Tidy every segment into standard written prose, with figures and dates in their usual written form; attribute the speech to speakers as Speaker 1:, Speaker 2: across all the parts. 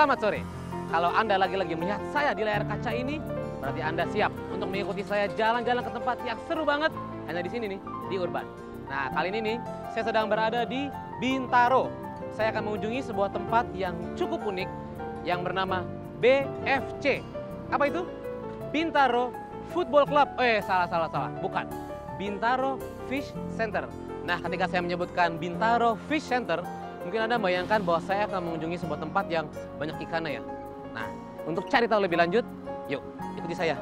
Speaker 1: Selamat sore. Kalau Anda lagi-lagi melihat saya di layar kaca ini, berarti Anda siap untuk mengikuti saya jalan-jalan ke tempat yang seru banget hanya di sini nih, di Urban. Nah, kali ini nih, saya sedang berada di Bintaro. Saya akan mengunjungi sebuah tempat yang cukup unik yang bernama BFC. Apa itu? Bintaro Football Club. Salah. Bukan. Bintaro Fish Center. Nah, ketika saya menyebutkan Bintaro Fish Center, mungkin Anda bayangkan bahwa saya akan mengunjungi sebuah tempat yang banyak ikannya ya. Nah, untuk cari tahu lebih lanjut, yuk ikuti saya.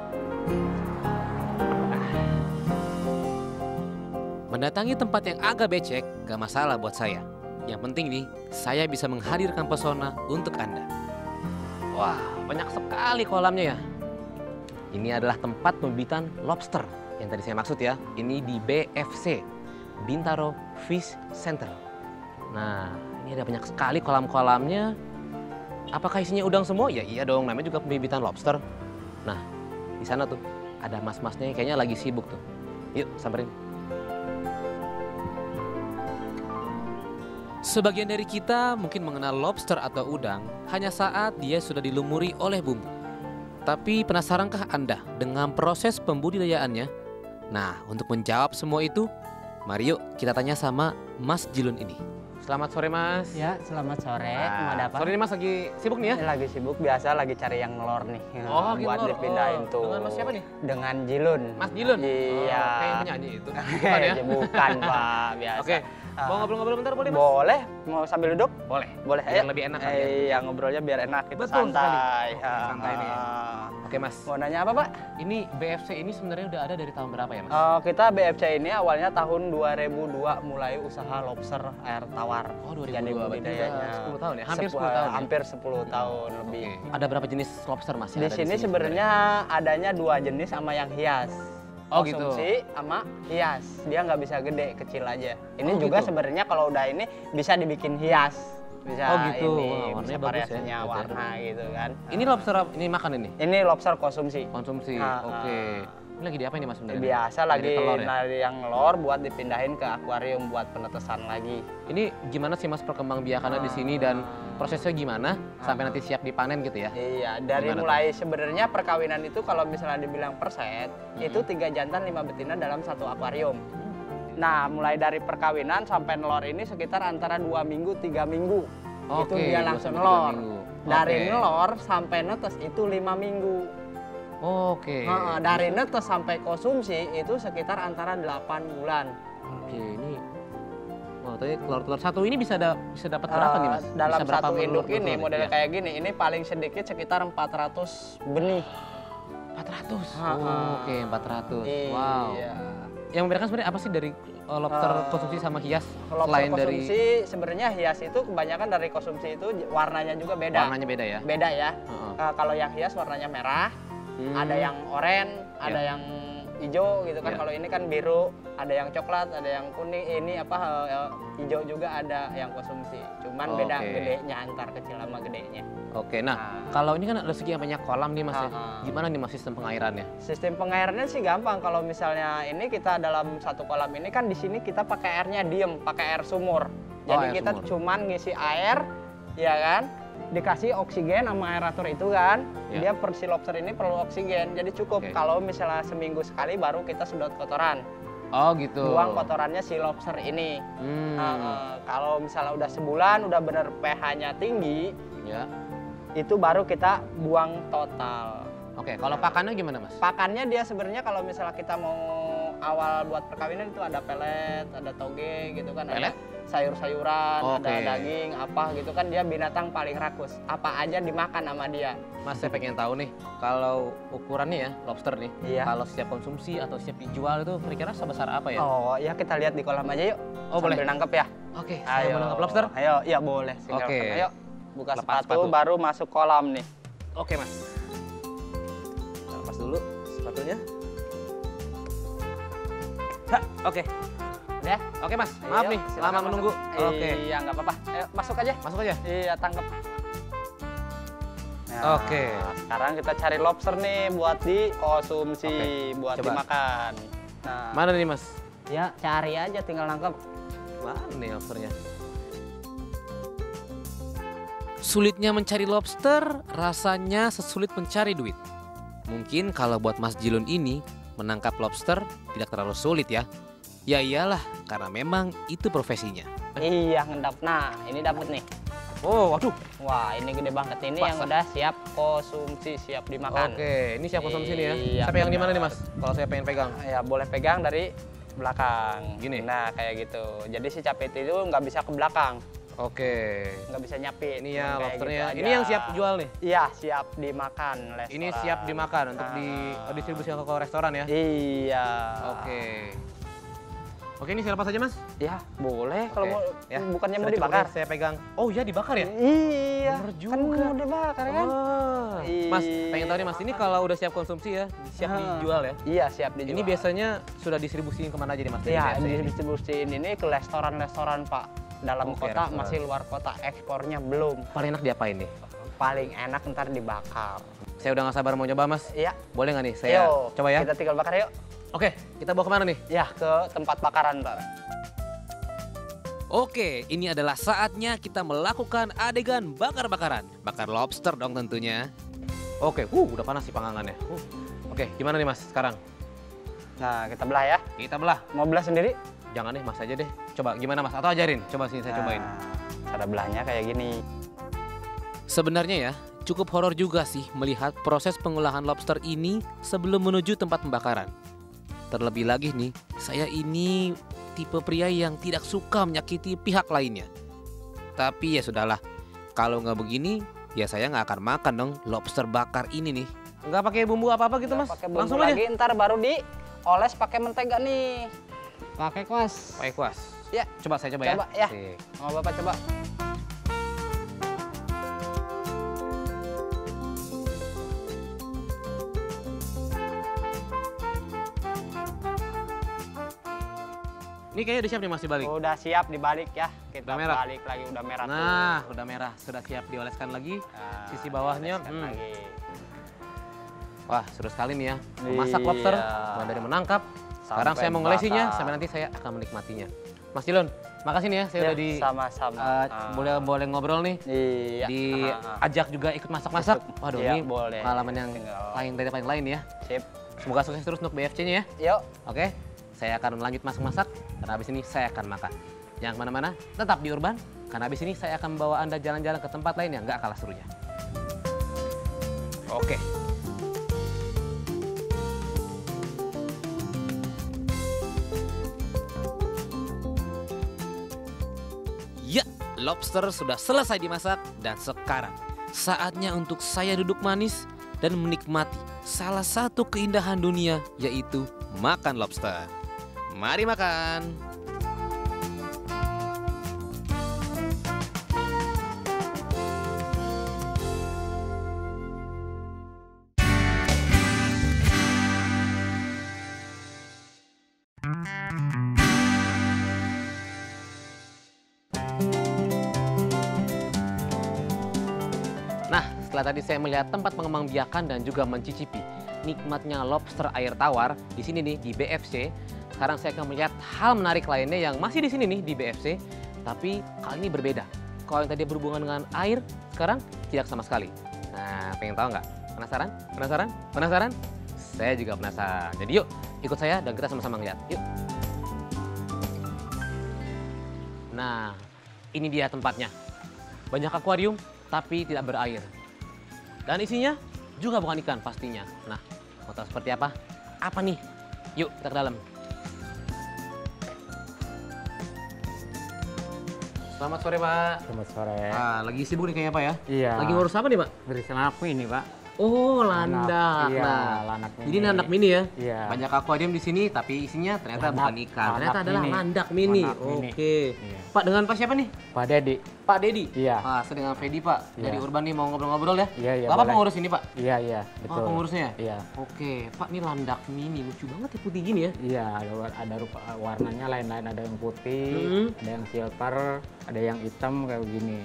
Speaker 1: Mendatangi tempat yang agak becek, gak masalah buat saya. Yang penting nih, saya bisa menghadirkan pesona untuk Anda. Wah, banyak sekali kolamnya ya. Ini adalah tempat pembibitan lobster yang tadi saya maksud ya. Ini di BFC, Bintaro Fish Center. Nah, ini ada banyak sekali kolam-kolamnya. Apakah isinya udang semua? Ya iya dong, namanya juga pembibitan lobster. Nah, di sana tuh ada mas-masnya yang kayaknya lagi sibuk tuh. Yuk, samperin. Sebagian dari kita mungkin mengenal lobster atau udang hanya saat dia sudah dilumuri oleh bumbu. Tapi penasarankah Anda dengan proses pembudidayaannya? Nah, untuk menjawab semua itu, mari yuk kita tanya sama Mas Jilun ini. Selamat sore Mas.
Speaker 2: Ya, selamat sore.
Speaker 1: Nah,
Speaker 2: Mau ada apa?
Speaker 1: sore ini Mas lagi sibuk nih ya?
Speaker 2: Lagi sibuk, biasa lagi cari yang nelor nih.
Speaker 1: Oh,
Speaker 2: buat
Speaker 1: nelor.
Speaker 2: dipindahin tuh.
Speaker 1: Dengan Mas siapa nih?
Speaker 2: Dengan Jilun.
Speaker 1: Mas Jilun?
Speaker 2: Iya.
Speaker 1: Kayak penyanyi itu. Bukan ya?
Speaker 2: Bukan, Pak. Biasa.
Speaker 1: Oke. Mau ngobrol-ngobrol bentar boleh Mas?
Speaker 2: Boleh. Mau sambil duduk?
Speaker 1: Boleh.
Speaker 2: Boleh.
Speaker 1: Biar lebih enak kali ya.
Speaker 2: Iya, ngobrolnya biar enak. Kita
Speaker 1: Betul
Speaker 2: santai.
Speaker 1: sekali. Oke, santai nih. Oke Mas.
Speaker 2: Mau nanya apa, Pak?
Speaker 1: Ini BFC ini sebenarnya udah ada dari tahun berapa ya Mas?
Speaker 2: Kita BFC ini awalnya tahun 2002 mulai usaha lobster air tawar.
Speaker 1: Oh, 2002.
Speaker 2: Jadi budidayanya
Speaker 1: 10 tahun ya? Hampir 10 tahun ya?
Speaker 2: Hampir 10 tahun lebih.
Speaker 1: Oke. Ada berapa jenis lobster Mas?
Speaker 2: Di sini sebenarnya adanya 2 jenis sama yang hias.
Speaker 1: Oh gitu.
Speaker 2: Konsumsi sama hias. Dia nggak bisa gede, kecil aja. Ini
Speaker 1: Oh,
Speaker 2: juga
Speaker 1: gitu.
Speaker 2: sebenarnya kalau udah ini bisa dibikin hias. Bisa
Speaker 1: Oh gitu.
Speaker 2: ini,
Speaker 1: Wah, warnanya
Speaker 2: bisa
Speaker 1: bagus ya,
Speaker 2: variasinya
Speaker 1: berarti.
Speaker 2: warna gitu kan.
Speaker 1: Ini lobster ini makan ini?
Speaker 2: Ini lobster konsumsi.
Speaker 1: Konsumsi.
Speaker 2: Ah,
Speaker 1: Oke. Ini lagi di apa ini Mas sebenarnya?
Speaker 2: Biasa
Speaker 1: Dari
Speaker 2: lagi
Speaker 1: telur ya?
Speaker 2: dari yang nelor buat dipindahin ke akuarium buat penetesan lagi.
Speaker 1: Ini gimana sih Mas perkembangbiakannya di sini dan prosesnya gimana sampai nanti siap dipanen gitu ya?
Speaker 2: Iya, dari
Speaker 1: Gimana
Speaker 2: mulai sebenarnya perkawinan itu kalau misalnya dibilang per set, itu 3 jantan 5 betina dalam satu akuarium. Nah, mulai dari perkawinan sampai nelor ini sekitar antara 2 minggu, 3 minggu. Itu
Speaker 1: Oke,
Speaker 2: dia
Speaker 1: 2
Speaker 2: langsung
Speaker 1: sampai 3
Speaker 2: nelor.
Speaker 1: minggu.
Speaker 2: Dari
Speaker 1: Oke.
Speaker 2: nelor sampai netes itu 5 minggu.
Speaker 1: Oke.
Speaker 2: Dari netes sampai konsumsi itu sekitar antara 8 bulan.
Speaker 1: Oke, ini wah, tadi telur-telur satu ini bisa dapat berapa nih Mas?
Speaker 2: Dalam
Speaker 1: Bisa berapa
Speaker 2: satu induk
Speaker 1: telur
Speaker 2: ini,
Speaker 1: nih?
Speaker 2: model
Speaker 1: Iya.
Speaker 2: kayak gini, ini paling sedikit sekitar 400 benih.
Speaker 1: 400.
Speaker 2: Ah,
Speaker 1: Oke, 400.
Speaker 2: Iya.
Speaker 1: Wow. Yang membedakan sebenarnya apa sih dari lobster konsumsi sama hias?
Speaker 2: Lobster
Speaker 1: Selain dari
Speaker 2: konsumsi sebenarnya hias itu kebanyakan dari konsumsi itu warnanya juga beda.
Speaker 1: warnanya beda ya?
Speaker 2: Beda ya.
Speaker 1: Heeh.
Speaker 2: Kalau yang hias warnanya merah, ada yang oranye, ada
Speaker 1: Iya.
Speaker 2: yang hijau gitu kan.
Speaker 1: Iya.
Speaker 2: Kalau ini kan biru, ada yang coklat, ada yang kuning. Ini hijau juga ada yang konsumsi. Cuman beda
Speaker 1: Oke.
Speaker 2: gedenya antar kecil sama gedenya.
Speaker 1: Oke, nah kalau ini kan ada segi yang banyak kolam nih Mas ya. Gimana nih Mas sistem pengairannya?
Speaker 2: Sistem pengairannya sih gampang. Kalau misalnya ini kita dalam satu kolam ini kan di sini kita pakai airnya diem, pakai air sumur. Jadi
Speaker 1: air
Speaker 2: kita
Speaker 1: sumur.
Speaker 2: cuman ngisi air, ya kan? Dikasih oksigen sama aerator itu kan.
Speaker 1: Ya.
Speaker 2: Dia si lobster ini perlu oksigen. Jadi cukup
Speaker 1: Oke.
Speaker 2: kalau misalnya seminggu sekali baru kita sedot kotoran.
Speaker 1: Oh gitu.
Speaker 2: Buang kotorannya si lobster ini.
Speaker 1: Hmm.
Speaker 2: Kalau misalnya udah sebulan udah bener pH-nya tinggi,
Speaker 1: Ya.
Speaker 2: itu baru kita buang total.
Speaker 1: Oke, kalau pakannya gimana Mas?
Speaker 2: Pakannya dia sebenarnya kalau misalnya kita mau awal buat perkawinan itu ada pelet, ada toge gitu kan,
Speaker 1: Pelet?
Speaker 2: ada sayur-sayuran,
Speaker 1: Oke.
Speaker 2: ada daging, apa gitu kan, dia binatang paling rakus. Apa aja dimakan sama dia.
Speaker 1: Mas saya pengen tahu nih, kalau ukurannya ya lobster nih,
Speaker 2: Iya.
Speaker 1: kalau siap konsumsi atau siap dijual itu kira-kira sebesar apa ya?
Speaker 2: Oh ya, kita lihat di kolam aja yuk.
Speaker 1: Oh, boleh.
Speaker 2: Sambil nangkep ya.
Speaker 1: Oke, saya mau nangkap lobster.
Speaker 2: Ayo, ya boleh.
Speaker 1: Oke.
Speaker 2: Ayo, buka
Speaker 1: Lepas
Speaker 2: sepatu,
Speaker 1: sepatu.
Speaker 2: baru masuk kolam nih.
Speaker 1: Oke Mas. Kita lepas dulu sepatunya. Oke.
Speaker 2: Udah?
Speaker 1: Oke Mas, maaf
Speaker 2: Ayo,
Speaker 1: nih
Speaker 2: silakan
Speaker 1: lama
Speaker 2: masuk.
Speaker 1: menunggu. Oke,
Speaker 2: Iya, nggak apa-apa. Ayo, masuk aja.
Speaker 1: masuk aja.
Speaker 2: Iya, tangkep. Nah,
Speaker 1: Oke.
Speaker 2: Sekarang kita cari lobster nih buat dikonsumsi,
Speaker 1: Oke,
Speaker 2: buat
Speaker 1: coba.
Speaker 2: dimakan. Nah,
Speaker 1: Mana nih Mas?
Speaker 2: ya cari aja tinggal nangkep.
Speaker 1: Mana nih lobsternya? Sulitnya mencari lobster rasanya sesulit mencari duit. Mungkin kalau buat Mas Jilun ini menangkap lobster tidak terlalu sulit ya. Ya iyalah, karena memang itu profesinya.
Speaker 2: Iya, ngedap. Nah, ini dapat nih.
Speaker 1: Oh, waduh.
Speaker 2: Wah, ini gede banget. Ini
Speaker 1: Basah.
Speaker 2: yang udah siap konsumsi, siap dimakan.
Speaker 1: Oke, ini siap konsumsi nih ya.
Speaker 2: Iya,
Speaker 1: Saya pegang di mana
Speaker 2: benar.
Speaker 1: nih Mas? Kalau saya pengen pegang.
Speaker 2: Ya, boleh pegang dari belakang.
Speaker 1: Gini?
Speaker 2: Nah, kayak gitu. Jadi si capit itu nggak bisa ke belakang.
Speaker 1: Oke.
Speaker 2: Nggak bisa nyapit.
Speaker 1: Ini ya
Speaker 2: Kayak
Speaker 1: lobsternya.
Speaker 2: gitu
Speaker 1: Ini
Speaker 2: aja.
Speaker 1: yang siap jual nih.
Speaker 2: Iya, siap dimakan restoran.
Speaker 1: Ini siap dimakan untuk
Speaker 2: Ah.
Speaker 1: didistribusikan ke restoran ya.
Speaker 2: Iya.
Speaker 1: Oke. Oke, ini siapa saja Mas?
Speaker 2: Ya, boleh kalau
Speaker 1: Oke,
Speaker 2: mau
Speaker 1: ya.
Speaker 2: bukannya mau
Speaker 1: Sudah cukup
Speaker 2: dibakar.
Speaker 1: nih, saya pegang. Oh ya dibakar ya?
Speaker 2: Iya,
Speaker 1: Bener
Speaker 2: kan
Speaker 1: juga.
Speaker 2: mau dibakar kan?
Speaker 1: Oh. Mas, pengen tahu nih Mas, ini kalau udah siap konsumsi ya, siap
Speaker 2: Ah.
Speaker 1: dijual ya?
Speaker 2: Iya, siap dijual.
Speaker 1: Ini biasanya sudah distribusiin kemana aja nih Mas? dari
Speaker 2: Iya,
Speaker 1: BFC ini?
Speaker 2: distribusiin ini ke restoran-restoran, Pak. Dalam
Speaker 1: Oke,
Speaker 2: kota,
Speaker 1: restoran.
Speaker 2: masih luar kota. Ekspornya belum.
Speaker 1: Paling enak diapain nih?
Speaker 2: Paling enak ntar dibakar.
Speaker 1: Saya udah gak sabar mau coba Mas.
Speaker 2: Iya.
Speaker 1: Boleh nggak nih saya
Speaker 2: Yuk,
Speaker 1: coba ya?
Speaker 2: kita tinggal bakar yuk.
Speaker 1: Oke, kita bawa kemana nih?
Speaker 2: Ya, ke tempat bakaran, Pak.
Speaker 1: Oke, ini adalah saatnya kita melakukan adegan bakar-bakaran. Bakar lobster dong tentunya. Oke, udah panas sih panggangannya. Oke, gimana nih Mas sekarang?
Speaker 2: Nah, kita belah ya.
Speaker 1: Kita belah.
Speaker 2: Mau belah sendiri?
Speaker 1: Jangan deh, Mas aja deh. Coba gimana Mas? Atau ajarin? Coba sini saya cobain.
Speaker 2: Nah, cara belahnya kayak gini.
Speaker 1: Sebenarnya ya, cukup horor juga sih melihat proses pengolahan lobster ini sebelum menuju tempat pembakaran. Terlebih lagi nih, saya ini tipe pria yang tidak suka menyakiti pihak lainnya. Tapi ya sudahlah, kalau nggak begini, ya saya nggak akan makan dong lobster bakar ini nih. Nggak pakai bumbu apa-apa gitu Mas?
Speaker 2: Pakai bumbu
Speaker 1: Langsung
Speaker 2: lagi,
Speaker 1: aja?
Speaker 2: ntar baru dioles pakai mentega nih. Pakai kuas.
Speaker 1: Pakai kuas?
Speaker 2: Ya,
Speaker 1: Coba saya coba,
Speaker 2: Coba, ya.
Speaker 1: Asik.
Speaker 2: mau Bapak coba.
Speaker 1: Ini kayaknya udah siap nih Mas dibalik.
Speaker 2: Udah siap dibalik ya. Kita
Speaker 1: Udah merah?
Speaker 2: balik lagi, udah merah tuh.
Speaker 1: Nah, udah merah. Sudah siap dioleskan lagi.
Speaker 2: Nah,
Speaker 1: Sisi bawahnya,
Speaker 2: oleskan lagi.
Speaker 1: Wah, seru sekali nih ya. Memasak lobster,
Speaker 2: Iya.
Speaker 1: mulai dari menangkap. Sekarang
Speaker 2: Sampai
Speaker 1: saya mau ngelesinya,
Speaker 2: bakar.
Speaker 1: sampai nanti saya akan menikmatinya. Mas Jilun, makasih nih ya. Saya
Speaker 2: Ya,
Speaker 1: udah di
Speaker 2: sama-sama.
Speaker 1: boleh ngobrol nih.
Speaker 2: Iya.
Speaker 1: Diajak juga ikut masak-masak. Waduh,
Speaker 2: Iya,
Speaker 1: ini
Speaker 2: boleh.
Speaker 1: pengalaman yang
Speaker 2: Tinggal.
Speaker 1: lain dari yang lain ya.
Speaker 2: Sip.
Speaker 1: Semoga sukses terus untuk BFC-nya ya.
Speaker 2: Yuk.
Speaker 1: Oke, saya akan lanjut masak-masak. Karena habis ini saya akan makan. Jangan kemana-mana, tetap di Urban. Karena habis ini saya akan bawa Anda jalan-jalan ke tempat lain yang nggak kalah serunya. Oke. Ya, lobster sudah selesai dimasak dan sekarang saatnya untuk saya duduk manis dan menikmati salah satu keindahan dunia yaitu makan lobster. Mari makan. Nah, setelah tadi saya melihat tempat pengembangbiakan dan juga mencicipi nikmatnya lobster air tawar di sini nih di BFC. Sekarang saya akan melihat hal menarik lainnya yang masih di sini nih di BFC, tapi kali ini berbeda. Kalau yang tadi berhubungan dengan air, sekarang tidak sama sekali. Nah, pengen tahu nggak? Penasaran? Penasaran? Penasaran? Saya juga penasaran. Jadi yuk, ikut saya dan kita sama-sama ngeliat. Yuk. Nah, ini dia tempatnya. Banyak akuarium, tapi tidak berair. Dan isinya juga bukan ikan pastinya. Nah, mau tahu seperti apa? Apa nih? Yuk, kita ke dalam. Selamat sore, Pak.
Speaker 3: Selamat sore.
Speaker 1: Ah, lagi sibuk nih kayaknya, Pak ya?
Speaker 3: Iya.
Speaker 1: Lagi ngurus apa nih, Pak?
Speaker 3: Berikan aku ini, Pak.
Speaker 1: Oh, landak.
Speaker 3: Iya,
Speaker 1: Nah,
Speaker 3: landak mini.
Speaker 1: jadi landak mini ya?
Speaker 3: Iya.
Speaker 1: Banyak akuarium di sini, tapi isinya ternyata
Speaker 3: Landak-
Speaker 1: bukan ikan. Ternyata
Speaker 3: landak
Speaker 1: adalah
Speaker 3: mini.
Speaker 1: landak mini.
Speaker 3: Landak mini.
Speaker 1: Oke.
Speaker 3: Iya.
Speaker 1: Pak, dengan Pak siapa nih?
Speaker 3: Pak Dedi.
Speaker 1: Pak Dedi?
Speaker 3: Iya.
Speaker 1: Ah, saya dengan Fedi, Pak. Dari
Speaker 3: Iya.
Speaker 1: Urban nih mau ngobrol-ngobrol ya?
Speaker 3: Iya, iya,
Speaker 1: Bapak
Speaker 3: boleh.
Speaker 1: pengurus ini, Pak?
Speaker 3: Iya, iya, betul.
Speaker 1: Oh, pengurusnya?
Speaker 3: Iya.
Speaker 1: Oke, Pak, ini landak mini. Lucu banget ya putih gini ya?
Speaker 3: Iya, ada rupa warnanya lain-lain, ada yang putih,
Speaker 1: Mhm.
Speaker 3: ada yang silver, ada yang hitam kayak begini.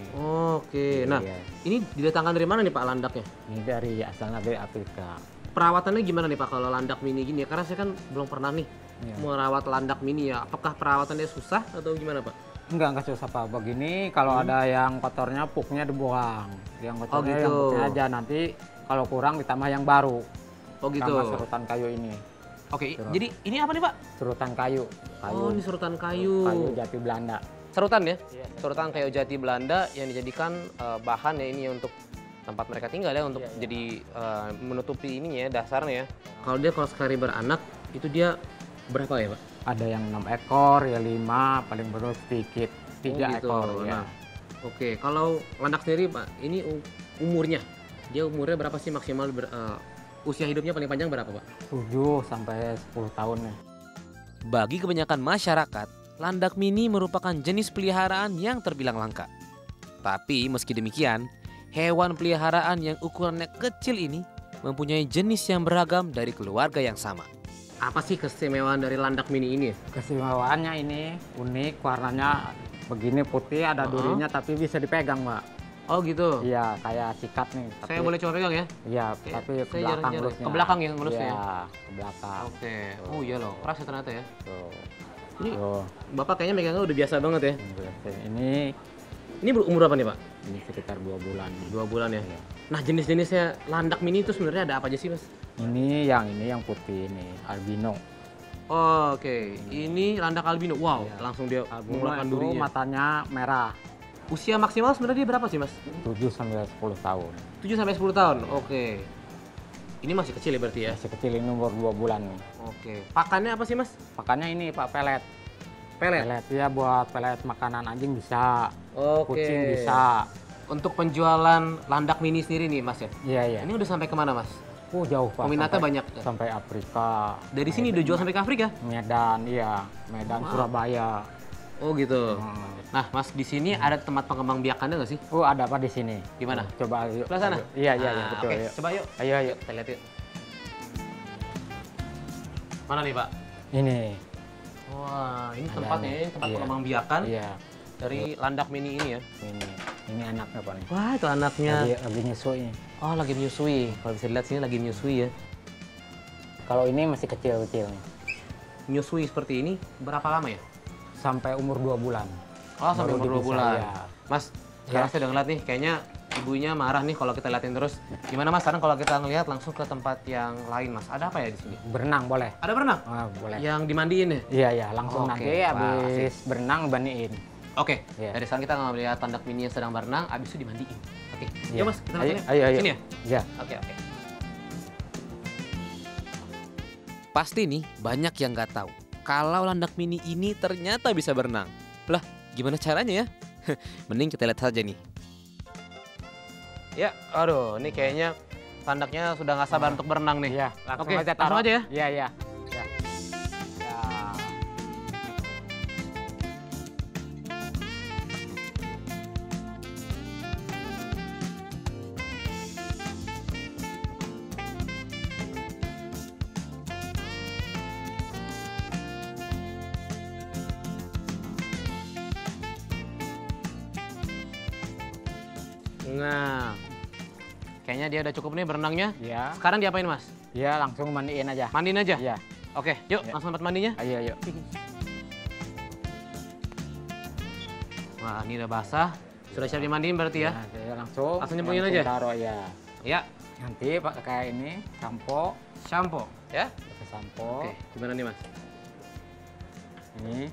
Speaker 1: Oke, nah
Speaker 3: Iya.
Speaker 1: ini didatangkan dari mana nih Pak landaknya?
Speaker 3: Ini dari asalnya dari Afrika.
Speaker 1: Perawatannya gimana nih Pak kalau landak mini gini ya? Karena saya kan belum pernah nih
Speaker 3: Iya.
Speaker 1: merawat landak mini ya. Apakah perawatannya susah atau gimana Pak?
Speaker 3: Enggak susah apa begini. Kalau ada yang kotornya, pupnya dibuang. Yang kotornya
Speaker 1: gitu.
Speaker 3: yang pupnya aja. Nanti kalau kurang ditambah yang baru.
Speaker 1: Oh gitu.
Speaker 3: Sama serutan kayu ini.
Speaker 1: Oke,
Speaker 3: Serutan.
Speaker 1: jadi ini apa nih Pak?
Speaker 3: Serutan kayu.
Speaker 1: Oh, ini serutan kayu.
Speaker 3: Kayu jati Belanda.
Speaker 1: Serutan ya?
Speaker 3: Iya.
Speaker 1: Serutan kayu jati Belanda yang dijadikan bahan ya ini untuk tempat mereka tinggal ya, untuk jadi menutupi ininya ya, dasarnya ya. Kalau sekali beranak itu dia berapa ya Pak?
Speaker 3: Ada yang 6 ekor, ya 5, paling baru sedikit 3
Speaker 1: gitu.
Speaker 3: ekor ya.
Speaker 1: Nah, oke, kalau landak sendiri Pak, ini umurnya, dia umurnya berapa sih maksimal usia hidupnya paling panjang berapa Pak?
Speaker 3: 7 sampai 10 tahun ya.
Speaker 1: Bagi kebanyakan masyarakat, landak mini merupakan jenis peliharaan yang terbilang langka. Tapi meski demikian, hewan peliharaan yang ukurannya kecil ini mempunyai jenis yang beragam dari keluarga yang sama. Apa sih keistimewaan dari landak mini ini?
Speaker 3: Keistimewaannya ini unik, warnanya begini putih, ada durinya tapi bisa dipegang, Mbak.
Speaker 1: Oh gitu.
Speaker 3: Iya, kayak sikat nih.
Speaker 1: Saya boleh coba pegang ya?
Speaker 3: Iya, tapi ke
Speaker 1: Saya
Speaker 3: belakang
Speaker 1: jarang-jarang.
Speaker 3: ngelusnya.
Speaker 1: Ke belakang ya ngelusnya?
Speaker 3: Iya, ke belakang.
Speaker 1: Oke. Oh iya loh, keras ya ternyata ya.
Speaker 3: Tuh.
Speaker 1: Ini
Speaker 3: Tuh.
Speaker 1: Bapak kayaknya megangnya udah biasa banget ya.
Speaker 3: Ini
Speaker 1: Ini berumur berapa nih Pak?
Speaker 3: ini sekitar 2 bulan.
Speaker 1: 2 bulan ya.
Speaker 3: Iya.
Speaker 1: Nah jenis-jenisnya landak mini itu sebenarnya ada apa aja sih Mas?
Speaker 3: Ini yang putih ini, albino.
Speaker 1: Oh, oke, ini landak albino. Wow,
Speaker 3: Iya.
Speaker 1: langsung dia
Speaker 3: Albino
Speaker 1: mengeluarkan
Speaker 3: itu
Speaker 1: durinya.
Speaker 3: matanya merah.
Speaker 1: Usia maksimal sebenarnya dia berapa sih Mas?
Speaker 3: 7 sampai 10 tahun.
Speaker 1: 7 sampai 10 tahun. Oke. Ini masih kecil ya berarti ya?
Speaker 3: Masih kecil, ini umur 2 bulan nih.
Speaker 1: Oke. Pakannya apa sih Mas?
Speaker 3: Pakannya ini Pak, pelet.
Speaker 1: Pelet.
Speaker 3: Pelet ya, buat pelet makanan anjing bisa,
Speaker 1: Oke.
Speaker 3: kucing bisa.
Speaker 1: Untuk penjualan landak mini sendiri nih Mas ya?
Speaker 3: Iya, iya.
Speaker 1: Ini udah sampai kemana Mas?
Speaker 3: Jauh Pak.
Speaker 1: Peminatnya
Speaker 3: sampai-
Speaker 1: banyak ya?
Speaker 3: Sampai Afrika.
Speaker 1: Dari sini udah jual sampai ke Afrika?
Speaker 3: Medan, iya. Medan,
Speaker 1: Wow.
Speaker 3: Surabaya.
Speaker 1: Oh gitu.
Speaker 3: Hmm.
Speaker 1: Nah Mas, di sini ada tempat pengembang biakannya nggak sih?
Speaker 3: Ada apa di sini?
Speaker 1: Di mana?
Speaker 3: Coba yuk.
Speaker 1: Sebelah sana?
Speaker 3: Ayo. Iya, iya, iya,
Speaker 1: Nah,
Speaker 3: betul.
Speaker 1: Oke,
Speaker 3: Yuk.
Speaker 1: coba yuk.
Speaker 3: Ayo, ayo.
Speaker 1: Kita lihat yuk. Mana nih Pak?
Speaker 3: Ini.
Speaker 1: Wah, ini
Speaker 3: Ada
Speaker 1: tempatnya,
Speaker 3: nih.
Speaker 1: ini tempat
Speaker 3: Iya.
Speaker 1: pengembang biakan
Speaker 3: Iya,
Speaker 1: dari landak mini ini ya.
Speaker 3: ini anaknya Pak nih.
Speaker 1: Wah, itu anaknya.
Speaker 3: Lagi nyusui.
Speaker 1: Oh, lagi menyusui. Kalau bisa dilihat sini lagi menyusui ya.
Speaker 3: Kalau ini masih kecil-kecil nih.
Speaker 1: Menyusui seperti ini berapa lama ya?
Speaker 3: Sampai umur 2 bulan.
Speaker 1: Oh, sampai
Speaker 3: Baru
Speaker 1: umur 2
Speaker 3: dipisah,
Speaker 1: bulan.
Speaker 3: ya.
Speaker 1: Mas, sekarang saya udah ngeliat nih, kayaknya ibunya marah nih kalau kita liatin terus. Gimana Mas, sekarang kalau kita ngelihat langsung ke tempat yang lain Mas. Ada apa ya di sini?
Speaker 3: Berenang boleh?
Speaker 1: Ada berenang?
Speaker 3: Boleh.
Speaker 1: Yang dimandiin ya?
Speaker 3: Iya, iya. Langsung
Speaker 1: Oke,
Speaker 3: nanti
Speaker 1: wah,
Speaker 3: habis berenang bandingin.
Speaker 1: Oke,
Speaker 3: Iya.
Speaker 1: dari sekarang kita ngeliat landak mini yang sedang berenang, abis itu dimandiin. Oke,
Speaker 3: Iya.
Speaker 1: yuk Mas, kita
Speaker 3: Ayo,
Speaker 1: langsung
Speaker 3: ayo, ayo.
Speaker 1: Sini ya?
Speaker 3: Iya.
Speaker 1: Oke, oke. Pasti nih banyak yang nggak tahu kalau landak mini ini ternyata bisa berenang. Lah, gimana caranya ya? Mending kita lihat saja nih. Ya, aduh, ini kayaknya landaknya sudah nggak sabar untuk berenang nih.
Speaker 3: Iya, langsung
Speaker 1: Oke,
Speaker 3: aja
Speaker 1: langsung
Speaker 3: taruh.
Speaker 1: aja ya?
Speaker 3: Iya, iya. Ya. Ya.
Speaker 1: Nah, kayaknya dia udah cukup nih berenangnya.
Speaker 3: Iya.
Speaker 1: Sekarang diapain Mas?
Speaker 3: Iya, langsung mandiin aja.
Speaker 1: Mandiin aja?
Speaker 3: Iya.
Speaker 1: Oke, yuk
Speaker 3: Ya.
Speaker 1: langsung tempat mandinya.
Speaker 3: Ayo, ayo.
Speaker 1: Wah, ini udah basah. Sudah siap dimandiin berarti ya?
Speaker 3: Saya langsung.
Speaker 1: Langsung nyemplungin aja?
Speaker 3: Taruh ya.
Speaker 1: Ya,
Speaker 3: Nanti pakai ini sampo,
Speaker 1: shampoo. Ya?
Speaker 3: pakai sampo.
Speaker 1: Oke, gimana nih Mas?
Speaker 3: Ini.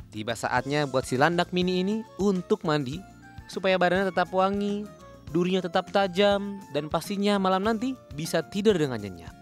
Speaker 1: Tiba saatnya buat si landak mini ini untuk mandi supaya badannya tetap wangi, durinya tetap tajam, dan pastinya malam nanti bisa tidur dengan nyenyak.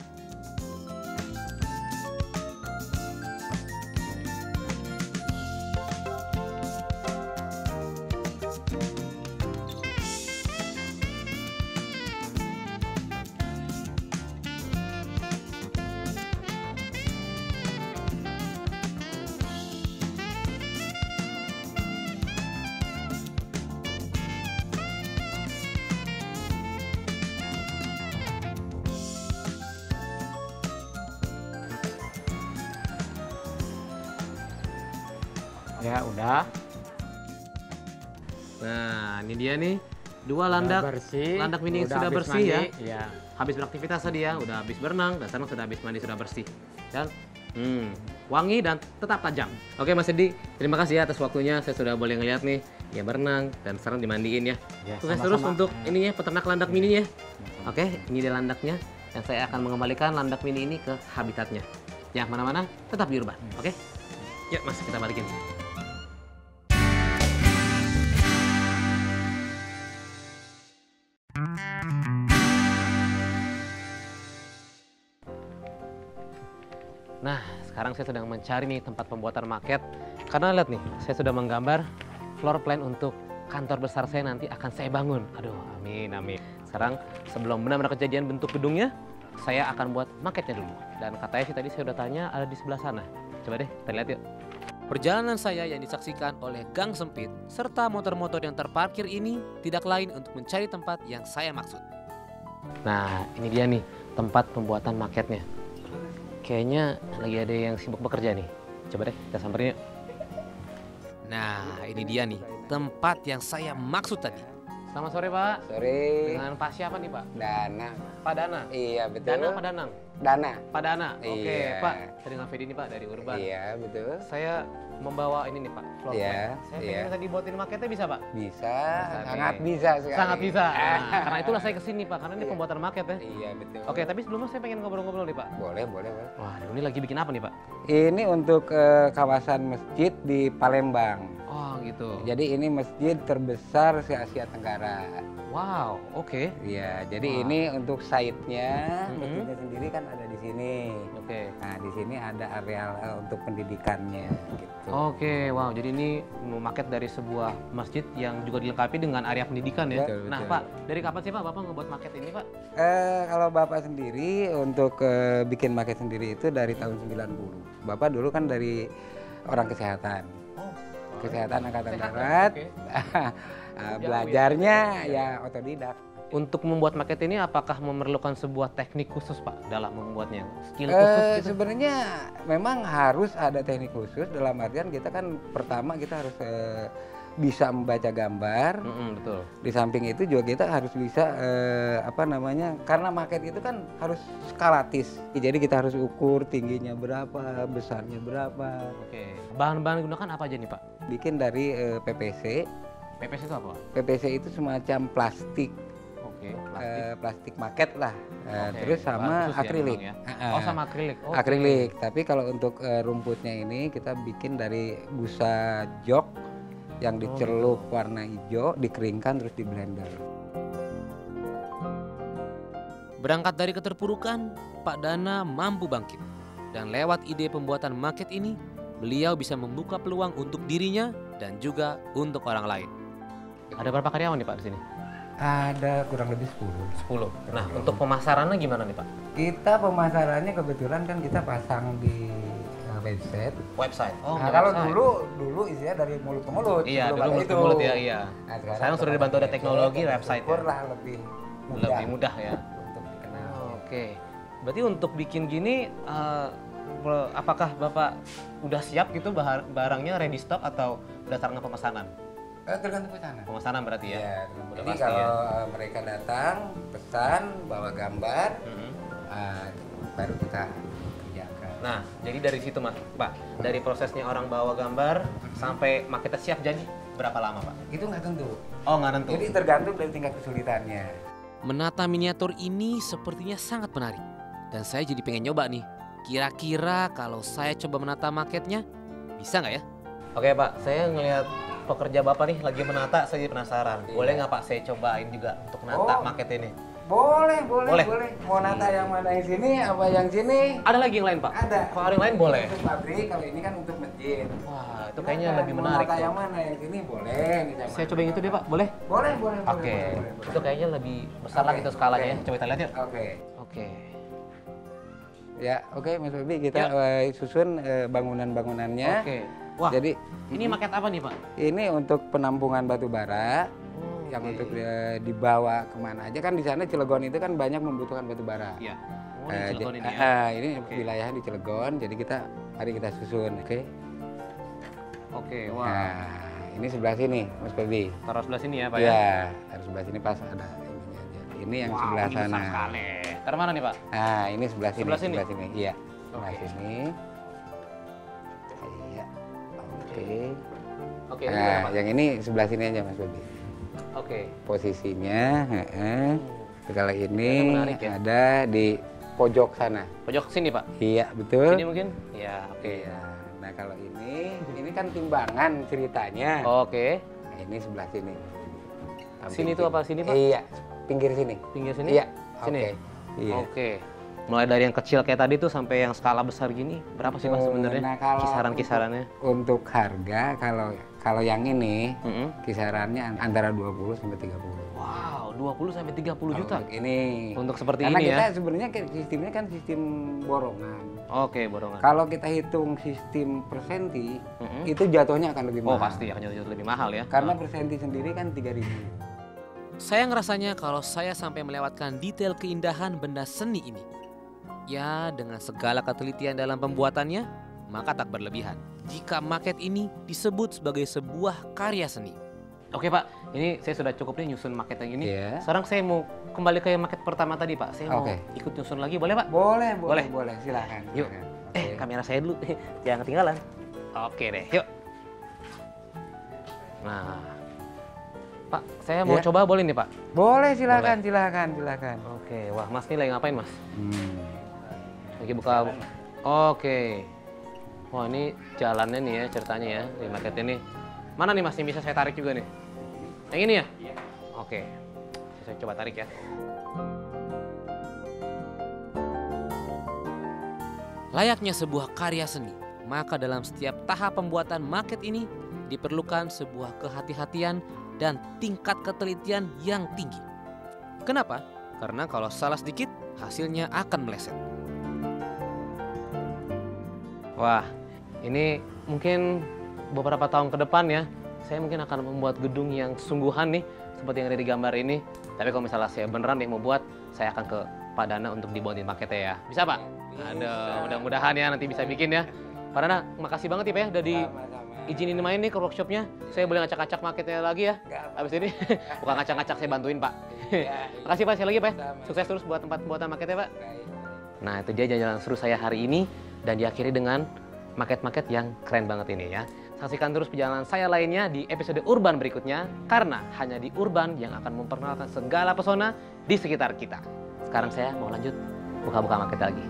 Speaker 3: Ya, udah.
Speaker 1: Nah, ini dia nih. Dua
Speaker 3: Udah
Speaker 1: landak
Speaker 3: bersih.
Speaker 1: landak mini yang
Speaker 3: Udah
Speaker 1: sudah
Speaker 3: habis
Speaker 1: bersih ya.
Speaker 3: mandi, Iya.
Speaker 1: Habis beraktivitas tadi ya, udah habis berenang, dan sekarang sudah habis mandi, sudah bersih. Dan wangi, dan tetap tajam. Oke Mas Edi, terima kasih ya atas waktunya. Saya sudah boleh ngeliat nih, ya berenang dan sekarang dimandiin ya.
Speaker 3: Ya,
Speaker 1: Sukses
Speaker 3: sama-sama.
Speaker 1: terus untuk ininya peternak landak mini ya. Oke, ini dia landaknya dan saya akan mengembalikan landak mini ini ke habitatnya. Yang mana-mana tetap di urban. Oke? Yuk Mas, kita balikin. Nah, sekarang saya sedang mencari nih tempat pembuatan maket. Karena lihat nih, saya sudah menggambar floor plan untuk kantor besar saya nanti akan saya bangun. Aduh, amin, amin. Sekarang sebelum benar-benar kejadian bentuk gedungnya, saya akan buat maketnya dulu. Dan katanya sih tadi saya udah tanya ada di sebelah sana. Coba deh, kita lihat yuk. Perjalanan saya yang disaksikan oleh gang sempit serta motor-motor yang terparkir ini tidak lain untuk mencari tempat yang saya maksud. Nah, ini dia nih tempat pembuatan maketnya. Kayaknya lagi ada yang sibuk bekerja nih. Coba deh kita samperin yuk. Nah, ini dia nih tempat yang saya maksud tadi. Selamat sore Pak.
Speaker 2: Sore.
Speaker 1: Dengan Pak siapa nih Pak?
Speaker 2: Dana.
Speaker 1: Pak Dana.
Speaker 2: Iya betul.
Speaker 1: Dana apa Danang?
Speaker 2: Dana.
Speaker 1: Pak Dana. Oke
Speaker 2: Iya.
Speaker 1: Pak. Saya dengan Fedi nih Pak dari Urban.
Speaker 2: Iya betul.
Speaker 1: Saya membawa ini nih Pak, floor
Speaker 2: Iya,
Speaker 1: plan. Saya pengen
Speaker 2: iya.
Speaker 1: tadi buatin maketnya bisa Pak?
Speaker 2: Bisa,
Speaker 1: Bisa,
Speaker 2: sangat
Speaker 1: nih.
Speaker 2: bisa sekali.
Speaker 1: Sangat bisa. Nah, karena itulah saya kesini Pak, karena ini
Speaker 2: Iya.
Speaker 1: pembuatan maket ya.
Speaker 2: Iya betul.
Speaker 1: Oke, tapi sebelumnya saya pengen ngobrol-ngobrol nih Pak.
Speaker 2: Boleh, boleh, boleh.
Speaker 1: Wah, ini lagi bikin apa nih Pak?
Speaker 2: Ini untuk kawasan masjid di Palembang.
Speaker 1: Oh gitu.
Speaker 2: Jadi ini masjid terbesar se Asia Tenggara.
Speaker 1: Wow, oke.
Speaker 2: Iya, jadi
Speaker 1: Wah.
Speaker 2: ini untuk site-nya,
Speaker 1: Mhm.
Speaker 2: masjidnya sendiri kan ada di sini.
Speaker 1: Oke.
Speaker 2: Nah, di sini ada areal untuk pendidikannya gitu.
Speaker 1: Oke, wow. Jadi ini maket dari sebuah masjid yang juga dilengkapi dengan area pendidikan ya.
Speaker 2: Betul,
Speaker 1: Nah
Speaker 2: betul.
Speaker 1: Pak, dari kapan sih Pak Bapak ngebuat maket ini Pak?
Speaker 2: Kalau Bapak sendiri untuk bikin market sendiri itu dari tahun 90. Bapak dulu kan dari orang kesehatan.
Speaker 1: Oh,
Speaker 2: Kesehatan Angkatan
Speaker 1: Sehat,
Speaker 2: Darat.
Speaker 1: oke.
Speaker 2: Belajarnya ya otodidak.
Speaker 1: Untuk membuat maket ini apakah memerlukan sebuah teknik khusus Pak dalam membuatnya? Skill khusus gitu?
Speaker 2: Sebenarnya memang harus ada teknik khusus dalam artian kita kan pertama kita harus bisa membaca gambar.
Speaker 1: Betul.
Speaker 2: Di samping itu juga kita harus bisa apa namanya, karena market itu kan harus skalatis. Jadi kita harus ukur tingginya berapa, besarnya berapa.
Speaker 1: Oke. Bahan-bahan yang digunakan apa aja nih Pak?
Speaker 2: Bikin dari PPC.
Speaker 1: PPS itu apa?
Speaker 2: PPC itu semacam plastik,
Speaker 1: Oke, plastik.
Speaker 2: plastik market lah.
Speaker 1: Oke,
Speaker 2: Terus
Speaker 1: bahan
Speaker 2: sama
Speaker 1: khusus ya
Speaker 2: akrilik.
Speaker 1: memang ya? Oh, sama akrilik. Oke.
Speaker 2: Akrilik. Tapi kalau untuk rumputnya ini kita bikin dari busa jok yang dicelup warna hijau, dikeringkan terus di blender.
Speaker 1: Berangkat dari keterpurukan, Pak Dana mampu bangkit. Dan lewat ide pembuatan maket ini, beliau bisa membuka peluang untuk dirinya dan juga untuk orang lain. Ada berapa karyawan nih Pak di sini?
Speaker 2: Ada kurang lebih 10.
Speaker 1: 10. Nah, untuk pemasarannya gimana nih Pak?
Speaker 2: Kita pemasarannya kebetulan kan kita pasang di website.
Speaker 1: Website. Oh,
Speaker 2: Nah,
Speaker 1: nggak
Speaker 2: kalau
Speaker 1: website.
Speaker 2: dulu isinya dari mulut ke mulut.
Speaker 1: Iya,
Speaker 2: sebelum
Speaker 1: dulu
Speaker 2: ada
Speaker 1: mulut ke
Speaker 2: itu.
Speaker 1: mulut ya, iya.
Speaker 2: Nah,
Speaker 1: Sekarang sudah dibantu ada teknologi website ya.
Speaker 2: Syukurlah lebih mudah.
Speaker 1: Lebih mudah ya.
Speaker 2: Untuk dikenal.
Speaker 1: Oke. Berarti untuk bikin gini apakah Bapak udah siap gitu barangnya ready stock atau berdasarkan pemesanan?
Speaker 2: Tergantung pesanan.
Speaker 1: Pemesanan berarti ya?
Speaker 2: Iya, tergantung.
Speaker 1: Udah
Speaker 2: Jadi
Speaker 1: pasti
Speaker 2: kalau
Speaker 1: ya?
Speaker 2: mereka datang, pesan, bawa gambar,
Speaker 1: Mhm.
Speaker 2: baru kita kerjakan.
Speaker 1: Nah, jadi dari situ Mas, Pak, dari prosesnya orang bawa gambar sampai maketnya siap jadi berapa lama Pak?
Speaker 2: Itu nggak tentu.
Speaker 1: Oh, nggak nentu.
Speaker 2: Jadi tergantung dari tingkat kesulitannya.
Speaker 1: Menata miniatur ini sepertinya sangat menarik. Dan saya jadi pengen nyoba nih. Kira-kira kalau saya coba menata maketnya, bisa nggak ya? Oke Pak, saya ngelihat pekerja Bapak nih lagi menata, saya jadi penasaran.
Speaker 2: Iya.
Speaker 1: Boleh nggak Pak saya cobain juga untuk menata
Speaker 2: Oh.
Speaker 1: maket ini?
Speaker 2: Boleh.
Speaker 1: Boleh?
Speaker 2: Mau nata yang mana yang sini, apa yang sini?
Speaker 1: Ada lagi yang lain Pak?
Speaker 2: Ada.
Speaker 1: Kalau ada yang lain boleh?
Speaker 2: Untuk pabrik, kalau ini kan untuk masjid.
Speaker 1: Wah, itu kayaknya
Speaker 2: Silakan,
Speaker 1: lebih
Speaker 2: mau
Speaker 1: menarik
Speaker 2: nata
Speaker 1: tuh.
Speaker 2: yang mana yang sini boleh.
Speaker 1: Saya coba yang itu deh Pak, boleh?
Speaker 2: Boleh.
Speaker 1: Oke, itu kayaknya lebih besar lah
Speaker 2: Oke,
Speaker 1: gitu skalanya
Speaker 2: oke.
Speaker 1: ya. Coba kita lihat yuk.
Speaker 2: Oke.
Speaker 1: Oke.
Speaker 2: Ya, oke Mas Bobi, kita
Speaker 1: Ya.
Speaker 2: susun bangunan-bangunannya.
Speaker 1: Oke. Wah,
Speaker 2: Jadi
Speaker 1: ini maket apa nih Pak?
Speaker 2: ini untuk penampungan batu bara yang
Speaker 1: Oke.
Speaker 2: untuk dibawa kemana aja, kan di sana Cilegon itu kan banyak membutuhkan batu bara.
Speaker 1: Iya. Oh, ini Cilegon ini ya.
Speaker 2: Ini
Speaker 1: Oke.
Speaker 2: wilayahnya di Cilegon, jadi mari kita susun, oke?
Speaker 1: Oke, wah.
Speaker 2: Nah, ini sebelah sini, Mas Bobi.
Speaker 1: Taruh sebelah sini ya Pak ya.
Speaker 2: Ya, harus sebelah sini pas ada ininya aja. Ini yang
Speaker 1: Wow,
Speaker 2: sebelah
Speaker 1: ini
Speaker 2: sana.
Speaker 1: besar sekali. Taruh mana nih Pak?
Speaker 2: Nah, ini sebelah sini,
Speaker 1: Sebelah sini?
Speaker 2: Iya, sebelah
Speaker 1: Oke.
Speaker 2: sini.
Speaker 1: Oke, ini
Speaker 4: Nah,
Speaker 1: gimana, Pak?
Speaker 4: yang ini sebelah sini aja Mas Bobi.
Speaker 1: Oke.
Speaker 4: Posisinya, kalau ini
Speaker 1: Kelihatan menarik ya.
Speaker 4: ada di pojok sana.
Speaker 1: Pojok sini, Pak.
Speaker 4: Iya, betul.
Speaker 1: Sini mungkin? Ya, oke.
Speaker 4: Iya. Nah, kalau ini kan timbangan ceritanya.
Speaker 1: Oke.
Speaker 4: Nah, ini sebelah sini.
Speaker 1: Sini itu apa? Sini, Pak?
Speaker 4: Iya, pinggir sini.
Speaker 1: Pinggir sini?
Speaker 4: Iya.
Speaker 1: Sini?
Speaker 4: Oke. Iya.
Speaker 1: Oke. Mulai dari yang kecil kayak tadi tuh sampai yang skala besar gini, berapa sih Mas sebenarnya?
Speaker 4: Nah, kalau
Speaker 1: Kisaran-kisarannya?
Speaker 4: Untuk harga, kalau yang ini
Speaker 1: Mm-mm.
Speaker 4: kisarannya antara 20 sampai 30.
Speaker 1: Wow, 20 sampai 30 juta.
Speaker 4: Untuk ini.
Speaker 1: Untuk seperti
Speaker 4: Karena
Speaker 1: ini
Speaker 4: kita
Speaker 1: ya.
Speaker 4: sebenarnya sistemnya kan sistem borongan.
Speaker 1: Oke, borongan.
Speaker 4: Kalau kita hitung sistem persenti,
Speaker 1: Mm-mm.
Speaker 4: itu jatuhnya akan lebih
Speaker 1: Oh,
Speaker 4: mahal.
Speaker 1: pasti akan jauh lebih mahal ya.
Speaker 4: Karena persenti sendiri kan 3.000.
Speaker 5: Sayang rasanya kalau saya sampai melewatkan detail keindahan benda seni ini. Ya, dengan segala ketelitian dalam pembuatannya, maka tak berlebihan jika maket ini disebut sebagai sebuah karya seni.
Speaker 1: Oke Pak, ini saya sudah cukup nih nyusun maket yang ini.
Speaker 4: Iya.
Speaker 1: Sekarang saya mau kembali ke maket pertama tadi Pak. Saya mau
Speaker 4: Oke.
Speaker 1: ikut nyusun lagi, boleh Pak?
Speaker 4: Boleh,
Speaker 1: Boleh.
Speaker 4: boleh, silakan.
Speaker 1: Yuk.
Speaker 4: silakan. Oke.
Speaker 1: Kamera saya dulu, jangan ketinggalan. Oke deh, yuk. Nah, Pak, saya mau
Speaker 4: Ya.
Speaker 1: coba boleh nih Pak?
Speaker 4: Boleh, silakan, silakan.
Speaker 1: Oke, wah Mas ini lagi ngapain Mas?
Speaker 4: Hmm.
Speaker 1: Lagi buka. Oke. Wah ini jalannya nih ya ceritanya ya di market ini. Mana nih Mas yang bisa saya tarik juga nih? Yang ini ya? Iya. Oke. Saya coba tarik ya.
Speaker 5: Layaknya sebuah karya seni, maka dalam setiap tahap pembuatan maket ini diperlukan sebuah kehati-hatian dan tingkat ketelitian yang tinggi. Kenapa? Karena kalau salah sedikit, hasilnya akan meleset.
Speaker 1: Wah, ini mungkin beberapa tahun ke depan ya, saya mungkin akan membuat gedung yang sungguhan nih, seperti yang ada di gambar ini. Tapi kalau misalnya saya beneran nih mau buat, saya akan ke Pak Dana untuk dibuatin paketnya ya. Bisa Pak? Aduh, mudah-mudahan ya nanti bisa bikin ya. Pak Dana, makasih banget ya Pak ya, udah diizinin main nih ke workshopnya. Saya boleh ngacak-ngacak maketnya lagi ya. Habis ini, bukan ngacak-ngacak, saya bantuin Pak. Makasih Pak, sekali lagi Pak ya. Sukses terus buat tempat pembuatan maketnya Pak. Nah itu dia jalan-jalan seru saya hari ini. Dan diakhiri dengan maket-maket yang keren banget ini ya. Saksikan terus perjalanan saya lainnya di episode Urban berikutnya. Karena hanya di Urban yang akan memperkenalkan segala pesona di sekitar kita. Sekarang saya mau lanjut buka-buka maket lagi.